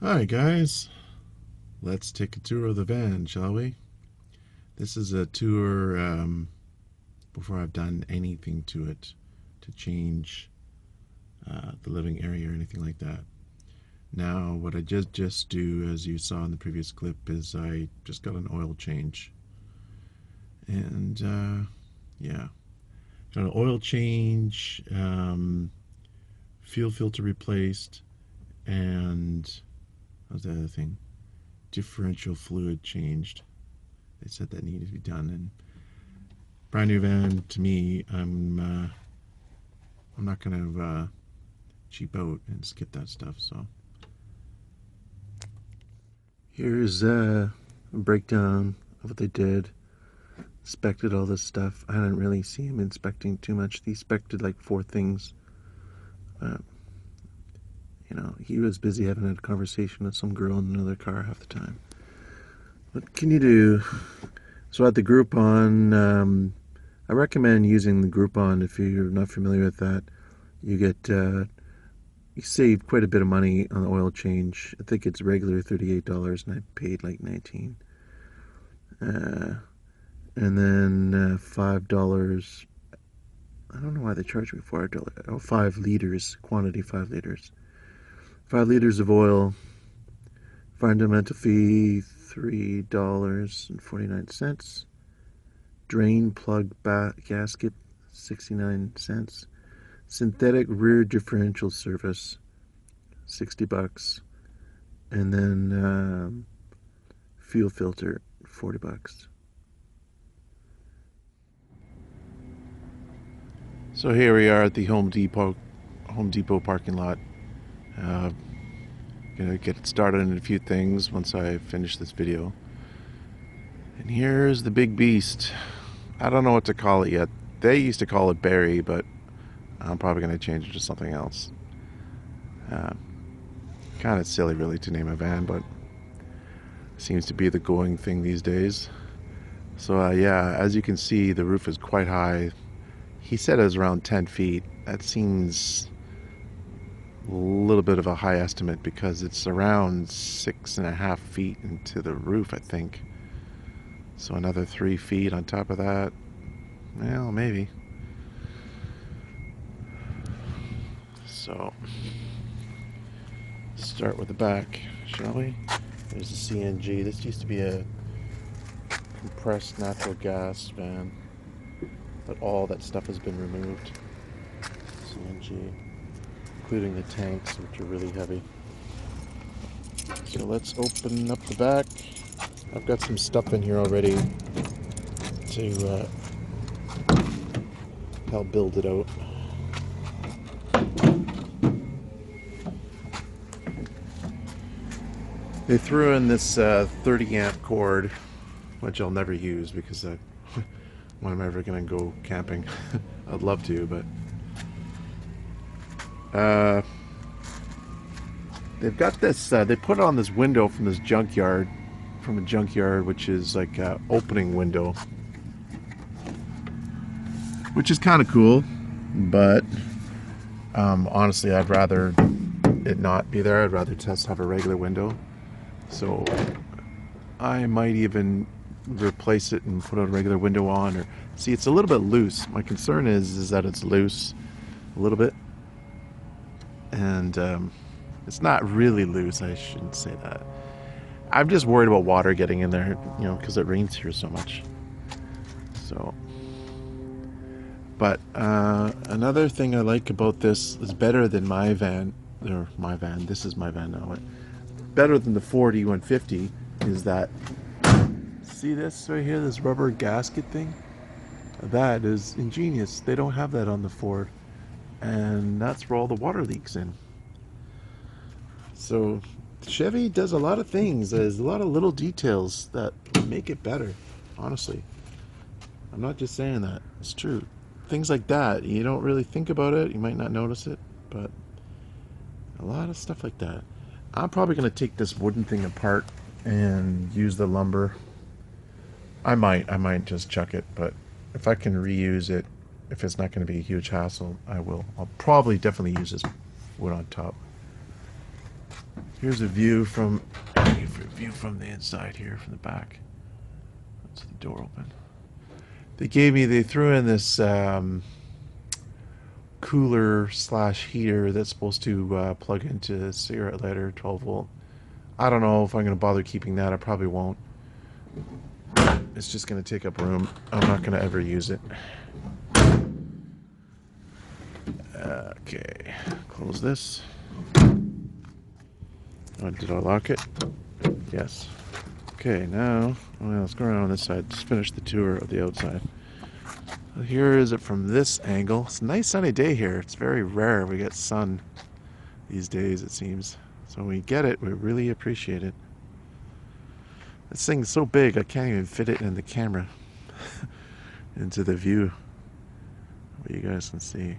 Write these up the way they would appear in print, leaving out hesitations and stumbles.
Hi guys, let's take a tour of the van, shall we? This is a tour before I've done anything to it to change the living area or anything like that. Now, what I just do, as you saw in the previous clip, is I just got an oil change, and yeah, got an oil change, fuel filter replaced, and what was the other thing? Differential fluid changed. They said that needed to be done, and brand new van to me. I'm not gonna cheap out and skip that stuff. So here's a breakdown of what they did. Inspected all this stuff. I didn't really see him inspecting too much. He inspected like 4 things. Uh, he was busy having a conversation with some girl in another car half the time. What can you do? So at the Groupon, I recommend using the Groupon if you're not familiar with that. You get you save quite a bit of money on the oil change. I think it's regular $38, and I paid like $19. And then $5. I don't know why they charge me $5. Oh, 5 liters quantity, 5 liters. 5 liters of oil. Fundamental fee $3.49. Drain plug gasket 69 cents. Synthetic rear differential service $60. And then fuel filter $40. So here we are at the Home Depot parking lot. Gonna get started on a few things once I finish this video. And here's the big beast. I don't know what to call it yet. They used to call it Barry, but I'm probably gonna change it to something else. Kind of silly, really, to name a van, but seems to be the going thing these days. So yeah, as you can see, the roof is quite high. He said it was around 10 feet. That seems a little bit of a high estimate because it's around 6.5 feet into the roof, I think. So another 3 feet on top of that. Well, maybe. So, start with the back, shall we? There's the CNG. This used to be a compressed natural gas van, but all that stuff has been removed. CNG, including the tanks, which are really heavy. So let's open up the back. I've got some stuff in here already to help build it out. They threw in this 30 amp cord, which I'll never use because when I'm ever going to go camping, I'd love to, but they've got this, they put it on this window from a junkyard, which is like an opening window, which is kind of cool, but honestly, I'd rather it not be there. I'd rather just have a regular window. So I might even replace it and put a regular window on. Or see, it's a little bit loose. My concern is that it's loose a little bit, and it's not really loose. I shouldn't say that. I'm just worried about water getting in there, because it rains here so much. So, but another thing I like about this is better than my van, this is my van now. Better than the Ford E150 is that, see this right here, this rubber gasket thing? That is ingenious. They don't have that on the Ford, and that's where all the water leaks in. So Chevy does a lot of things. There's a lot of little details that make it better, honestly. I'm not just saying that. It's true. Things like that, you don't really think about it. You might not notice it, but a lot of stuff like that. I'm probably going to take this wooden thing apart and use the lumber. I might just chuck it, but if I can reuse it, if it's not going to be a huge hassle, I will. I'll probably definitely use this wood on top. Here's a view from the inside here, from the back. That's the door open. They threw in this cooler slash heater that's supposed to plug into a cigarette lighter, 12 volt. I don't know if I'm going to bother keeping that. I probably won't. It's just going to take up room. I'm not going to ever use it. Okay, close this. Oh, did I lock it? Yes. Okay, now let's go around on this side. Just finish the tour of the outside. So here is it from this angle. It's a nice sunny day here. It's very rare we get sun these days, it seems. So when we get it, we really appreciate it. This thing's so big, I can't even fit it in the camera into the view. What you guys can see.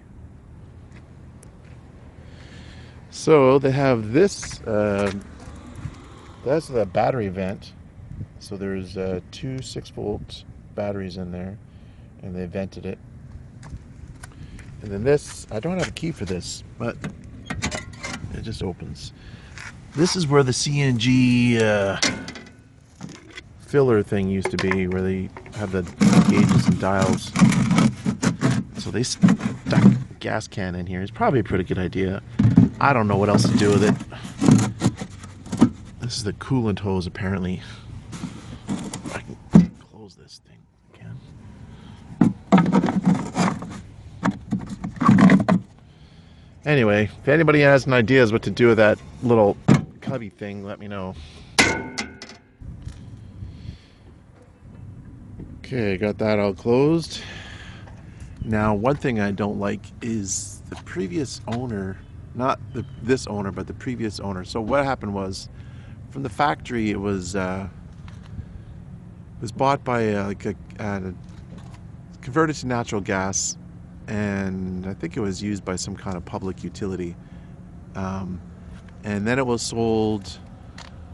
So they have this, that's the battery vent. So there's 2 6-volt batteries in there, and they vented it. And then this, I don't have a key for this, but it just opens. This is where the CNG filler thing used to be, where they have the gauges and dials. So they stuck a gas can in here. It's probably a pretty good idea. I don't know what else to do with it. This is the coolant hose, apparently. I can close this thing again. Anyway, if anybody has any ideas what to do with that little cubby thing, let me know. Okay, got that all closed. Now, one thing I don't like is the previous owner, not this owner, but the previous owner. So what happened was, from the factory, it was bought by converted to natural gas, and I think it was used by some kind of public utility. And then it was sold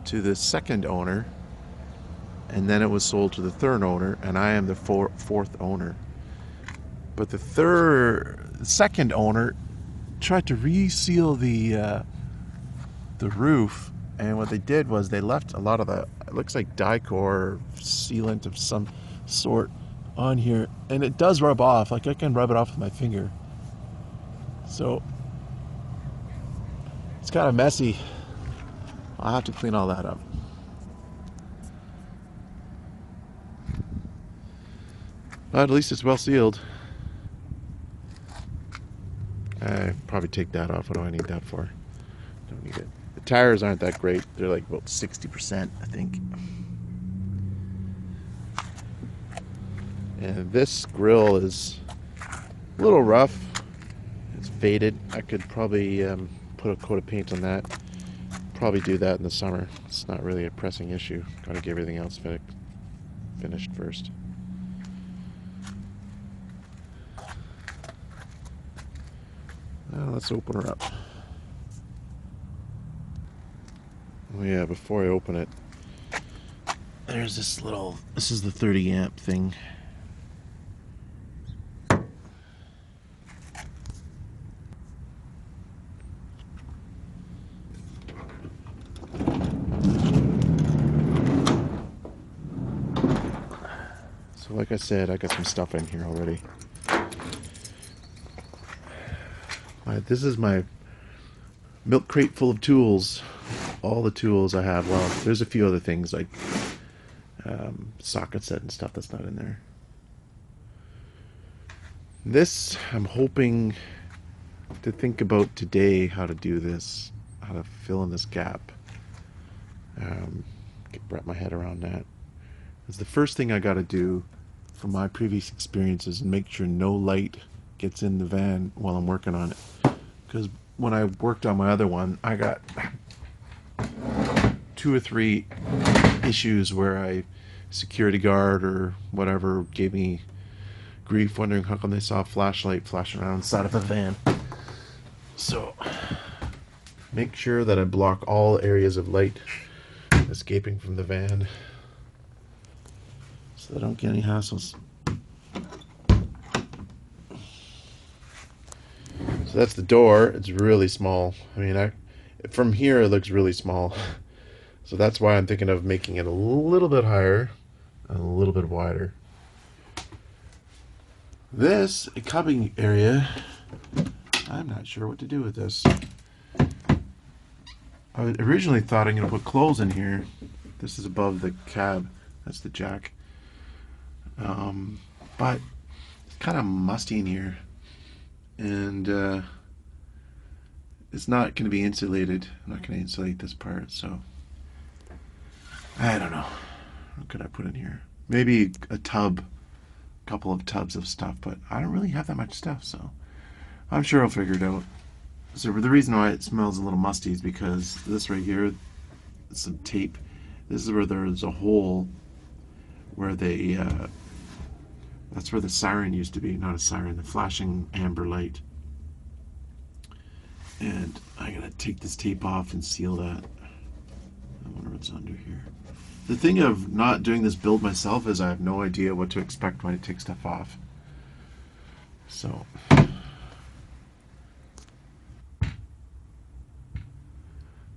to the second owner, and then it was sold to the third owner, and I am the fourth owner. But the second owner tried to reseal the roof, and what they did was they left a lot of the, it looks like Dicor or sealant of some sort on here, and it does rub off. Like, I can rub it off with my finger. So it's kind of messy. I'll have to clean all that up. But at least it's well sealed. I probably take that off. What do I need that for? Don't need it. The tires aren't that great. They're like about 60%, I think. And this grill is a little rough. It's faded. I could probably put a coat of paint on that. Probably do that in the summer. It's not really a pressing issue. Got to get everything else finished first. Now let's open her up. Oh yeah, before I open it, there's this is the 30 amp thing. So like I said, I got some stuff in here already. This is my milk crate full of tools. All the tools I have. Well, there's a few other things like socket set and stuff that's not in there. This, I'm hoping to think about today how to do this, how to fill in this gap. Wrap my head around that. It's the first thing I got to do from my previous experiences and make sure no light gets in the van while I'm working on it. Because when I worked on my other one, I got 2 or 3 issues where security guard or whatever gave me grief wondering how come they saw a flashlight flashing around the side of the van. So make sure that I block all areas of light escaping from the van so I don't get any hassles. So that's the door. It's really small. I mean, From here, it looks really small. So that's why I'm thinking of making it a little bit higher and a little bit wider. This cubbing area, I'm not sure what to do with this. I originally thought I'm going to put clothes in here. This is above the cab. That's the jack. But it's kind of musty in here. And it's not going to be insulated. I'm not going to insulate this part, so I don't know. What could I put in here? Maybe a couple of tubs of stuff, but I don't really have that much stuff, so I'm sure I'll figure it out. So the reason why it smells a little musty is because this right here, some tape. This is where there's a hole where they, that's where the siren used to be. Not a siren, the flashing amber light. And I gotta take this tape off and seal that. I wonder what's under here. The thing of not doing this build myself is I have no idea what to expect when I take stuff off. So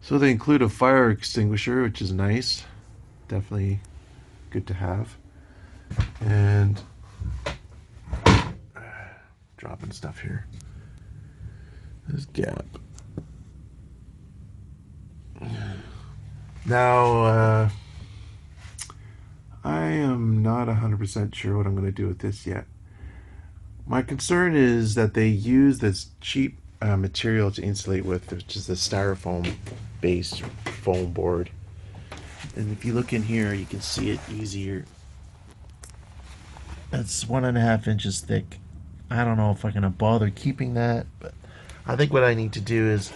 they include a fire extinguisher, which is nice. Definitely good to have. And dropping stuff here. This gap. Now, I am not 100% sure what I'm going to do with this yet. My concern is that they use this cheap material to insulate with, which is the styrofoam based foam board. And if you look in here, you can see it easier. It's 1.5 inches thick. I don't know if I'm going to bother keeping that, but I think what I need to do is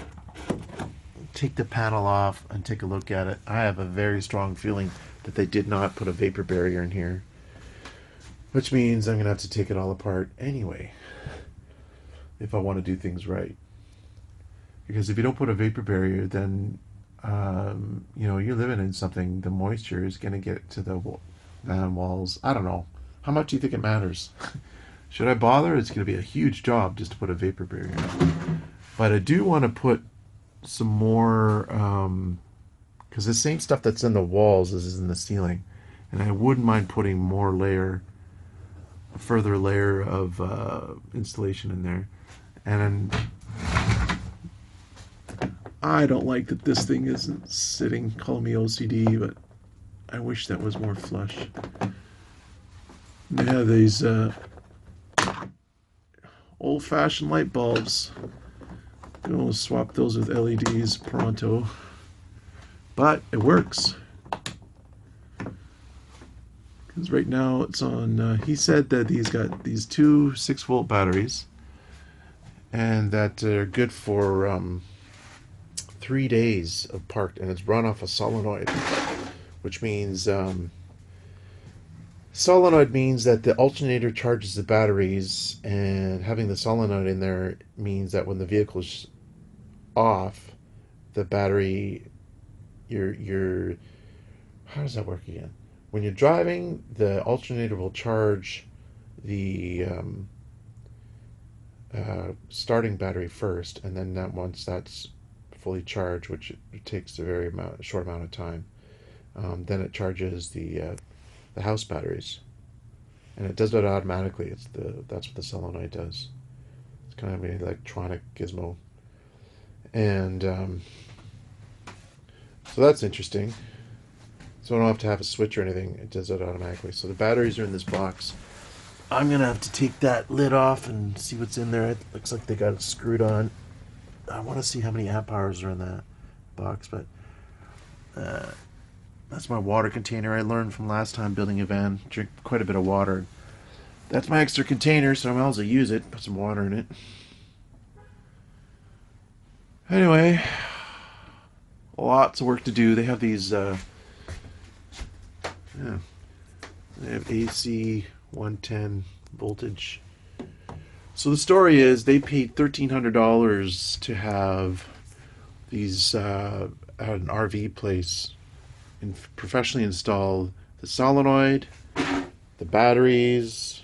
take the panel off and take a look at it. I have a very strong feeling that they did not put a vapor barrier in here, which means I'm going to have to take it all apart anyway if I want to do things right. Because if you don't put a vapor barrier, then you're living in something. The moisture is going to get to the walls. I don't know. How much do you think it matters? Should I bother? It's going to be a huge job just to put a vapor barrier. But I do want to put some more, because the same stuff that's in the walls is in the ceiling, and I wouldn't mind putting a further layer of insulation in there. And I don't like that this thing isn't sitting. Call me OCD, but I wish that was more flush. They have these old-fashioned light bulbs. Gonna swap those with LEDs pronto, but it works. Because right now it's on. He said that he's got these two 6-volt batteries, and that they're good for 3 days of parked, and it's run off a solenoid, which means solenoid means that the alternator charges the batteries, and having the solenoid in there means that when the vehicle's off, the battery, how does that work again? When you're driving, the alternator will charge the starting battery first, and then once that's fully charged, which it takes a short amount of time, then it charges the house batteries, and it does that automatically. That's what the solenoid does. It's kind of an electronic gizmo, and so that's interesting. So I don't have to have a switch or anything. It does it automatically. So the batteries are in this box. I'm gonna have to take that lid off and see what's in there. It looks like they got it screwed on. I want to see how many amp hours are in that box, but that's my water container. I learned from last time building a van. Drink quite a bit of water. That's my extra container, so I might as well use it. Put some water in it. Anyway, lots of work to do. They have these. They have AC 110 voltage. So the story is they paid $1,300 to have these at an RV place professionally install the solenoid, the batteries,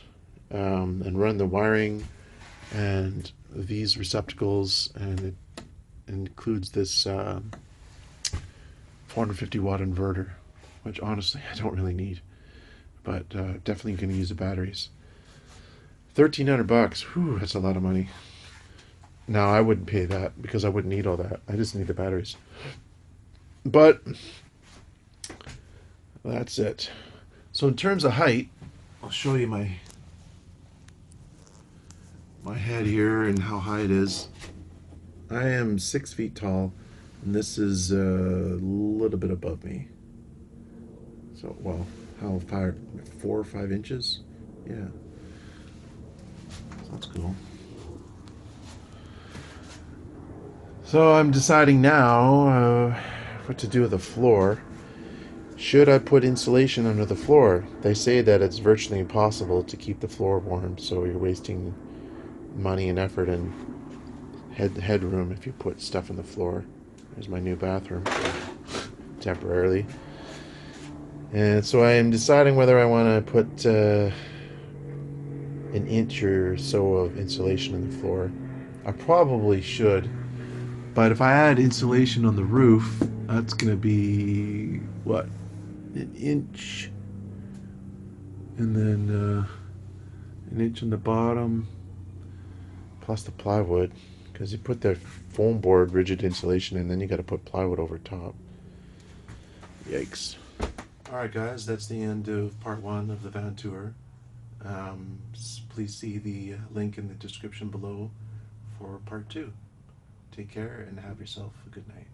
and run the wiring and these receptacles, and includes this 450 watt inverter, which honestly I don't really need, but definitely going to use the batteries. $1,300. Whew, that's a lot of money. Now I wouldn't pay that because I wouldn't need all that. I just need the batteries. But that's it. So in terms of height, I'll show you my head here and how high it is. I am 6 feet tall, and this is a little bit above me. So, well, how far? 4 or 5 inches? Yeah. That's cool. So I'm deciding now what to do with the floor. Should I put insulation under the floor? They say that it's virtually impossible to keep the floor warm, so you're wasting money and effort and headroom if you put stuff in the floor. There's my new bathroom, temporarily. And so I am deciding whether I want to put an inch or so of insulation in the floor. I probably should, but if I add insulation on the roof, that's going to be, what, an inch, and then an inch on the bottom, plus the plywood, because you put the foam board rigid insulation and then you got to put plywood over top. Yikes. Alright guys, that's the end of part 1 of the van tour. Please see the link in the description below for part 2. Take care and have yourself a good night.